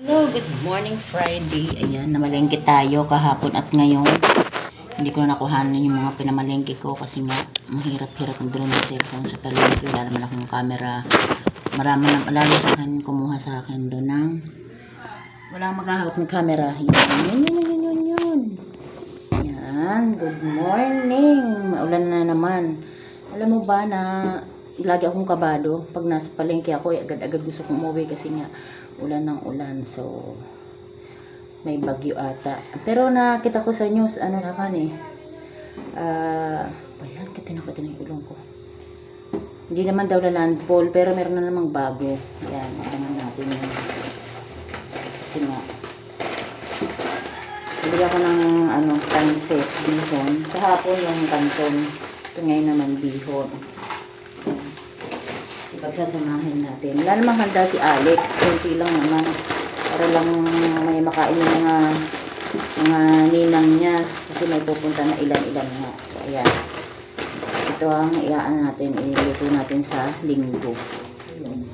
Hello, good morning Friday. Ayan, namalengke tayo kahapon at ngayon. Hindi ko na nakuhanan yung mga pinamalengke ko kasi nga mahirap-hirap magdala ng cellphone sa palengke. Wala naman akong camera. Marami na lalo sa akin kumuha sa akin doon ng wala maghahawak ng camera. Yun. Ayan, good morning. Maulan na naman. Alam mo ba na lagi akong kabado pag nasa palengke ako, agad-agad gusto kong umuwi kasi nga ulan ng ulan. So may bagyo ata, pero nakita ko sa news ano naman ayan, katinaka yung ulong ko, hindi naman daw na landfall pero meron na namang bago. Ayan, abangan natin yun kasi nga bili ako ng pancit bihon kahapon, yung kanton. Ito ngayon naman bihon. Pagsasamahin natin. Wala namang handa si Alex. Kunti lang naman. Para lang may makain yung mga ninang niya. Kasi may pupunta na ilan-ilan nga. So, ayan. Ito ang iaan natin. Iluluto natin sa linggo. Ayan.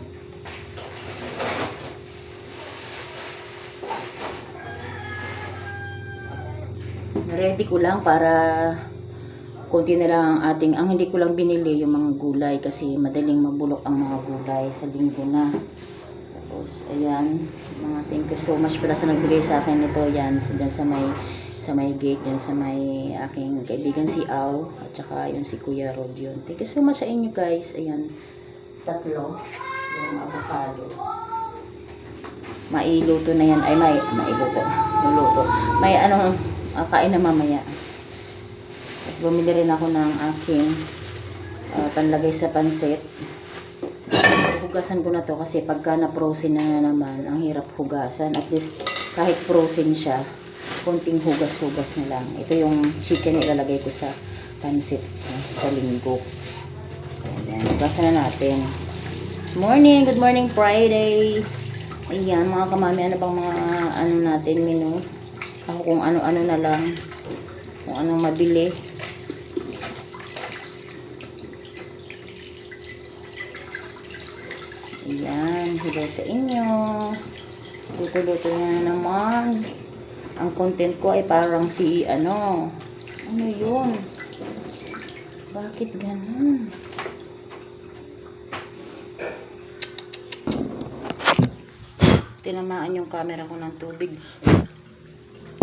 Ready ko lang para konti na lang ang ating, ang hindi ko lang binili yung mga gulay kasi madaling magbulok ang mga gulay sa linggo na. Tapos ayan, mga thank you so much pala sa nagbigay sa akin nito. Yan, dyan sa may gate, dyan sa may aking kaibigan si Aw at saka yung si Kuya Rod yun. Thank you so much sa inyo guys. Ayan, tatlo yung avocado. Mailuto na yan, ay mailuto, may kain na mamaya. Bumili rin ako ng aking panlagay sa pansit. Hugasan ko na to kasi pagka na-frozen na naman, ang hirap hugasan. At least kahit frozen siya, konting hugas-hugas na lang. Ito yung chicken na ilalagay ko sa pansit sa linggo. Ayan, hugasan na natin. Good morning Friday. Ayan mga kamami, ano bang mga natin menu? Ako kung ano-ano na lang, kung anong mabili. Ayan, hello sa inyo. Luto-luto na naman. Ang content ko ay parang si ano yun? Bakit ganun? Tinamaan yung camera ko ng tubig.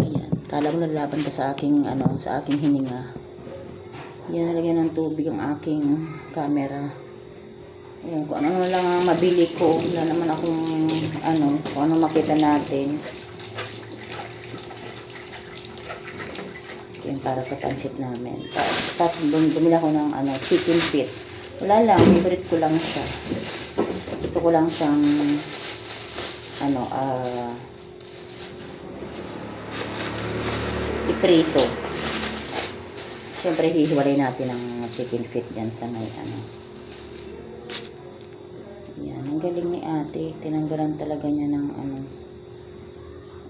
Ayan, kala ko nalaban ka sa aking sa aking hininga. Yan, nalagyan ng tubig ang aking camera. Ayan, kung ano lang ang mabili ko. Wala naman akong kung ano makita natin. Ito yung para sa pansit namin. Tapos bumili ako ng chicken feet. Wala lang, favorite ko lang siya. Gusto ko lang siyang iprito. Siyempre hihiwalay natin ang chicken feet dyan sa may Yan, ang galing ni ate. Tinanggalan talaga niya ng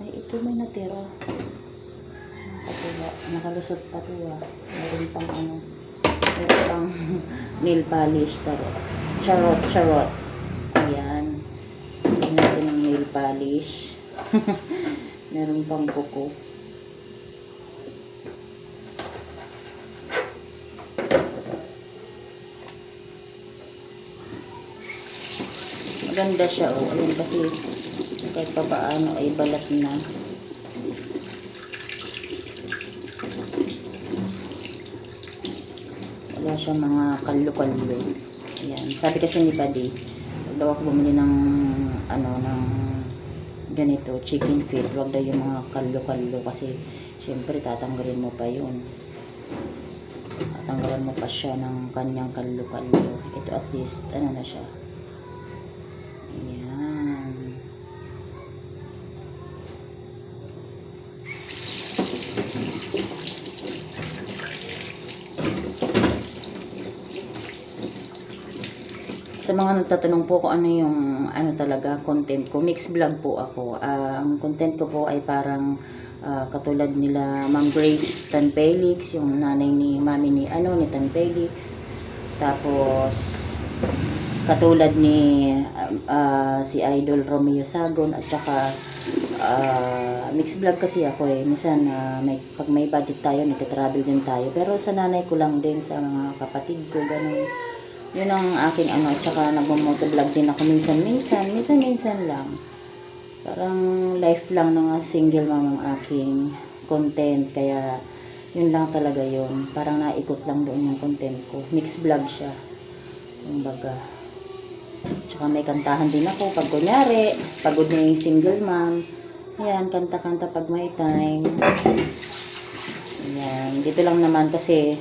ay, ito may natira. Patuwa. Nakalusot pa ito Meron pang meron pang nail polish. Charot. Ayan. Tignan natin ng nail polish. Meron pang kuko. Maganda siya ayun kasi kahit pa paano ay balat na. Wala siya mga kallo-kallo. Ayan, sabi kasi ni Buddy, daw ako bumili ng ng ganito, chicken feet, wag daw yung mga kallo-kallo kasi syempre tatanggalin mo pa yun. Tatanggalan mo pa siya ng kanyang kallo-kallo. Ito at least na siya. Ayan. Sa mga nagtatanong po kung ano yung talaga content ko, mixed vlog po ako. Ang content ko po ay parang katulad nila Ma'am Grace Tan Felix, yung nanay ni mami ni Tan Felix. Tapos Katulad ni si Idol Romeo Sagon at saka mixed vlog kasi ako eh. Minsan pag may budget tayo, nagta-travel din tayo. Pero sa nanay ko lang din, sa mga kapatid ko, ganun. Yun ang aking ano, at saka nagmo-motovlog din ako minsan lang. Parang life lang ng single mom ang aking content, kaya yun lang talaga yun. Parang naikot lang doon yung content ko. Mixed vlog siya. Kumbaga. Tsaka may kantahan din ako pag kunyari, pagod na yung single mom. Ayan, kanta-kanta pag may time. Ayan, dito lang naman kasi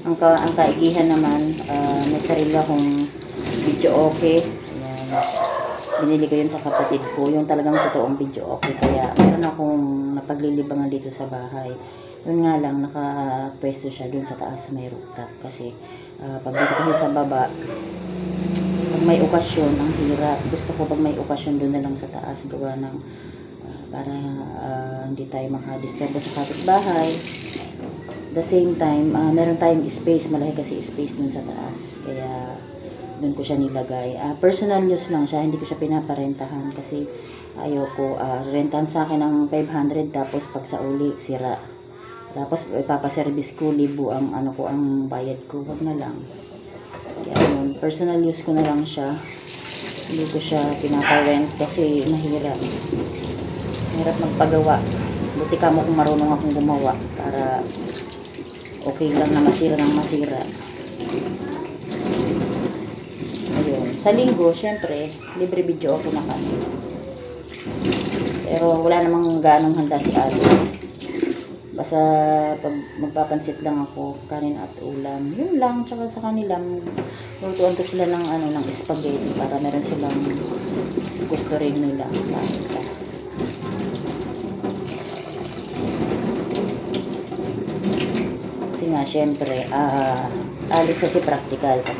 ang kaigihan naman, may sarili akong video okay. Ayan, binili ko yun sa kapatid ko, yung talagang totoong video okay. Kaya meron akong napaglilibangan dito sa bahay. Yun nga lang, nakapwesto siya dun sa taas sa may rooftop. Kasi pag dito kasi sa baba, pag may okasyon, ang hirap. Gusto ko pag may okasyon doon na lang sa taas, gawa ng para hindi tayo makadisturbo sa kapitbahay. The same time, meron tayong space, malaki kasi space doon sa taas. Kaya doon ko siya nilagay. Personal use lang siya, hindi ko siya pinaparentahan kasi ayoko rentahan sa akin ng 500 tapos pag sa uli sira. Tapos ipapaservice ko, libo ang ano ko, ang bayad ko, wag na lang. Kaya yun, personal use ko na lang siya. Hindi ko siya pinaparent kasi mahirap. Mahirap magpagawa. Buti ka mo kung marunong akong gumawa para okay lang na masira ng masira. Ayun. Sa linggo, syempre, libre video ako na kami. Pero wala namang ganong handa si Alice. Basta pag magpapansit lang ako, kanin at ulam. Yun lang, tsaka sa kanila, lutuan ko sila ng, ng spaghetti para meron silang gusto rin nila. Pasta. Kasi nga, syempre, alis kasi practical. Pag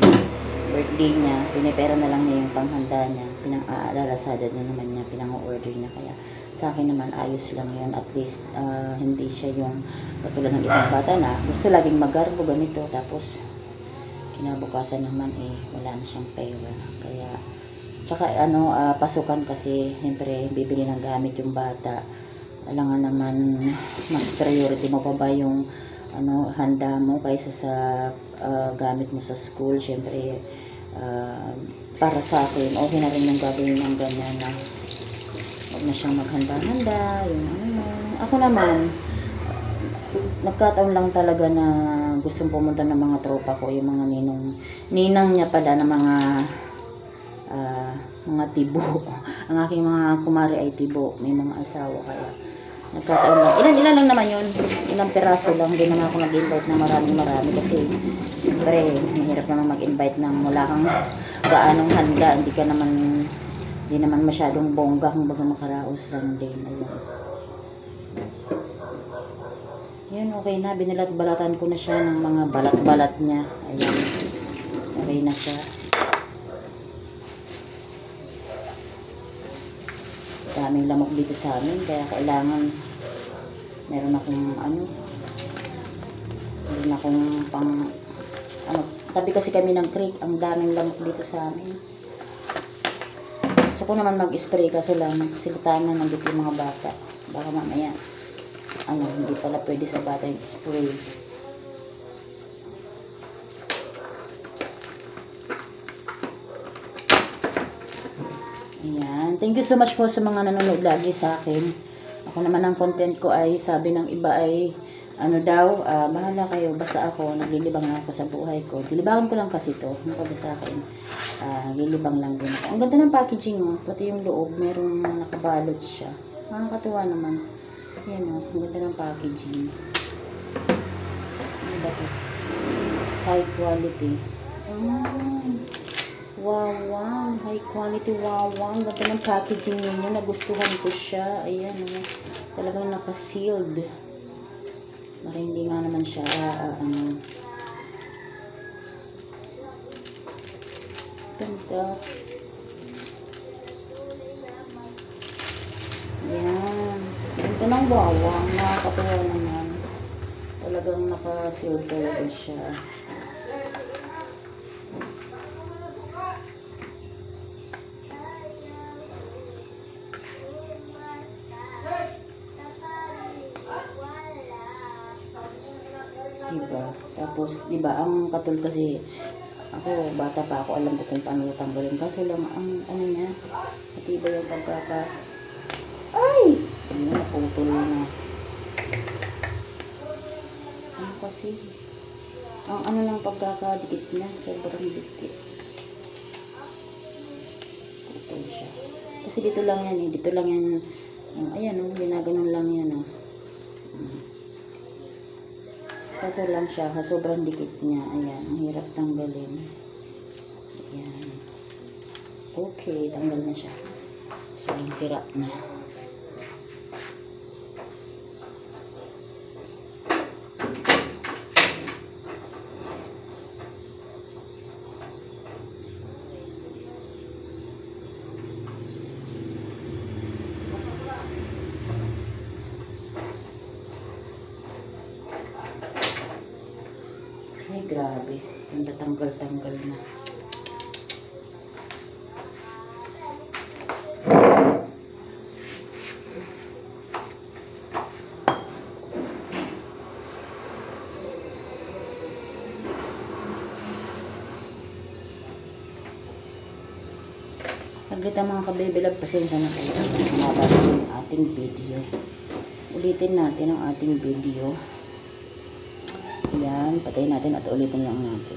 birthday niya, pinipera na lang niya yung panghanda niya. Pinang-aalalasada na naman niya, pinang-order niya. Kaya, sa akin naman ayos lang yun, at least hindi siya yung katulad ng ibang bata na gusto laging magarbo ganito, tapos kinabukasan naman wala na siyang pera. Kaya tsaka pasukan kasi siyempre bibili ng gamit yung bata, alangan naman mas priority mo pa ba yung handa mo kaysa sa gamit mo sa school. Siyempre para sa akin okay na rin yung gagawin ng ganyan na huwag na siyang maghanda-handa, yung Ako naman, nagkataon lang talaga na gustong pumunta ng mga tropa ko, yung mga ninang niya pala na mga tibo. Ang aking mga kumari ay tibo, may mga asawa, kaya nagkataon lang. Ilan lang naman yun, ilang peraso lang, hindi naman ako nag-invite ng marami kasi siyempre, mahirap naman mag-invite ng mula kang gaanong handa, hindi naman masyadong bongga, kung baga makaraos lang din. Ayun, okay na, binalat-balatan ko na siya ng mga balat-balat niya. Ayan, okay na siya. Daming lamok dito sa amin, kaya kailangan meron akong tabi kasi kami ng creek, ang daming lamok dito sa amin. Gusto ko naman mag-spray kaso lang siltaan na nandito yung mga bata, baka mamaya hindi pala pwede sa bata yung spray. Ayan, thank you so much po sa mga nanonood lagi sa akin. Ako naman ang content ko ay sabi ng iba ay bahala kayo, basta ako naglilibang lang ako sa buhay ko. Dilibangan ko lang kasi to, para sa akin naglilibang lang din ako. Ang ganda ng packaging pati yung loob merong nakabalot siya, nakakatuwa naman. Yan ang ganda ng packaging. Ano ba ito? High quality. Wow, high quality, wow, ang ganda ng packaging ninyo, nagustuhan ko siya. Ayan, talagang naka-sealed. Mara hindi nga naman siya ganda. Ayan, ganda ng bawang, nakakatuwa naman. Talagang naka-sealed talaga siya. siya. Tapos, di ba, ang katol kasi, ako, bata pa ako, alam ko kung paano tanggalin. Kaso lang, ang ano niya, matibay yung pagkaka... Ay! Ano, naputol na. Ano kasi? Ang ano ng pagkakadikit niya, sobrang dikit. Putol siya. Kasi dito lang yan eh, dito lang yan. Ayan o, ginaganon lang yan o. Kaso lang siya, sobrang dikit niya. Ayan, ang hirap tanggalin. Ayan. Okay, tanggal na siya. So, sira na. Ay, grabe. Ang tanggal-tanggal na. Saglit ang mga kabibilab, pasensya na kayo. Mababa yung ating video. Ulitin natin ang ating video. Ayan, patayin natin at ulitin lang natin.